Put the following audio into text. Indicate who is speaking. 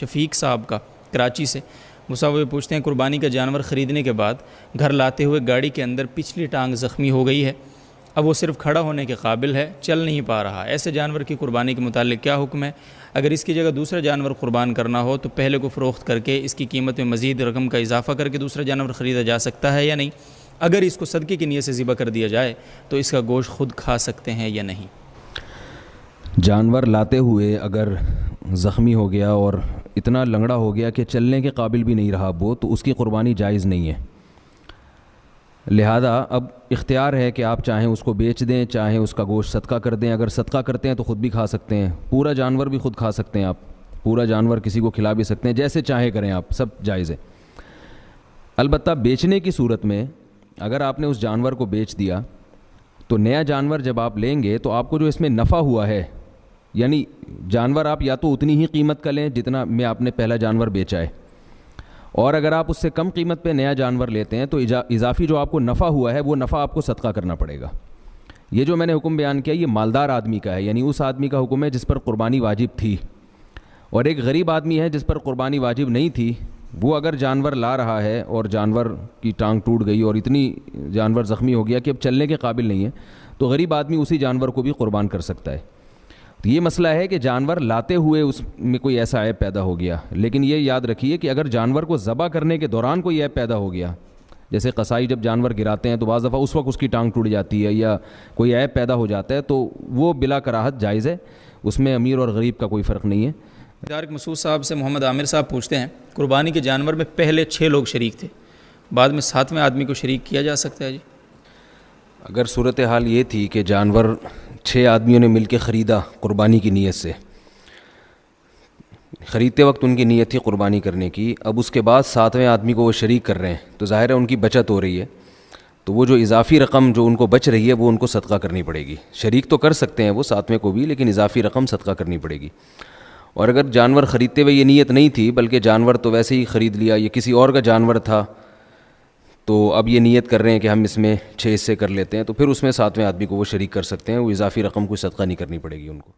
Speaker 1: شفیق صاحب کا کراچی سے۔ وہ پوچھتے ہیں قربانی کا جانور خریدنے کے بعد گھر لاتے ہوئے گاڑی کے اندر پچھلی ٹانگ زخمی ہو گئی ہے، اب وہ صرف کھڑا ہونے کے قابل ہے، چل نہیں پا رہا، ایسے جانور کی قربانی کے متعلق کیا حکم ہے؟ اگر اس کی جگہ دوسرا جانور قربان کرنا ہو تو پہلے کو فروخت کر کے اس کی قیمت میں مزید رقم کا اضافہ کر کے دوسرا جانور خریدا جا سکتا ہے یا نہیں؟ اگر اس کو صدقے کی نیت سے ذبح کر دیا جائے تو اس کا گوشت خود کھا سکتے ہیں یا نہیں؟
Speaker 2: جانور لاتے ہوئے اگر زخمی ہو گیا اور اتنا لنگڑا ہو گیا کہ چلنے کے قابل بھی نہیں رہا وہ، تو اس کی قربانی جائز نہیں ہے۔ لہذا اب اختیار ہے کہ آپ چاہیں اس کو بیچ دیں، چاہیں اس کا گوشت صدقہ کر دیں۔ اگر صدقہ کرتے ہیں تو خود بھی کھا سکتے ہیں، پورا جانور بھی خود کھا سکتے ہیں، آپ پورا جانور کسی کو کھلا بھی سکتے ہیں، جیسے چاہیں کریں آپ، سب جائز ہے۔ البتہ بیچنے کی صورت میں اگر آپ نے اس جانور کو بیچ دیا تو نیا جانور جب آپ لیں گے تو آپ کو جو اس میں نفع ہوا ہے، یعنی جانور آپ یا تو اتنی ہی قیمت کا لیں جتنا میں آپ نے پہلا جانور بیچا ہے، اور اگر آپ اس سے کم قیمت پہ نیا جانور لیتے ہیں تو اضافی جو آپ کو نفع ہوا ہے وہ نفع آپ کو صدقہ کرنا پڑے گا۔ یہ جو میں نے حکم بیان کیا یہ مالدار آدمی کا ہے، یعنی اس آدمی کا حکم ہے جس پر قربانی واجب تھی، اور ایک غریب آدمی ہے جس پر قربانی واجب نہیں تھی، وہ اگر جانور لا رہا ہے اور جانور کی ٹانگ ٹوٹ گئی اور اتنی جانور زخمی ہو گیا کہ اب چلنے کے قابل نہیں ہے، تو غریب آدمی اسی جانور کو بھی قربان کر سکتا ہے۔ تو یہ مسئلہ ہے کہ جانور لاتے ہوئے اس میں کوئی ایسا عیب پیدا ہو گیا، لیکن یہ یاد رکھیے کہ اگر جانور کو ذبح کرنے کے دوران کوئی عیب پیدا ہو گیا، جیسے قصائی جب جانور گراتے ہیں تو بعض دفعہ اس وقت اس کی ٹانگ ٹوٹ جاتی ہے یا کوئی عیب پیدا ہو جاتا ہے، تو وہ بلا کراہت جائز ہے، اس میں امیر اور غریب کا کوئی فرق نہیں ہے۔
Speaker 1: طارق مسعود صاحب سے محمد عامر صاحب پوچھتے ہیں قربانی کے جانور میں پہلے 6 لوگ شریک تھے، بعد میں 7ویں آدمی کو شریک کیا جا سکتا ہے؟ جی
Speaker 2: اگر صورتحال یہ تھی کہ جانور 6 آدمیوں نے مل کے خریدا قربانی کی نیت سے، خریدتے وقت ان کی نیت تھی قربانی کرنے کی، اب اس کے بعد 7ویں آدمی کو وہ شریک کر رہے ہیں، تو ظاہر ہے ان کی بچت ہو رہی ہے، تو وہ جو اضافی رقم جو ان کو بچ رہی ہے وہ ان کو صدقہ کرنی پڑے گی۔ شریک تو کر سکتے ہیں وہ 7ویں کو بھی، لیکن اضافی رقم صدقہ کرنی پڑے گی۔ اور اگر جانور خریدتے ہوئے یہ نیت نہیں تھی بلکہ جانور تو ویسے ہی خرید لیا، یہ کسی اور کا جانور تھا، تو اب یہ نیت کر رہے ہیں کہ ہم اس میں 6 حصے کر لیتے ہیں، تو پھر اس میں 7ویں آدمی کو وہ شریک کر سکتے ہیں، وہ اضافی رقم کوئی صدقہ نہیں کرنی پڑے گی ان کو۔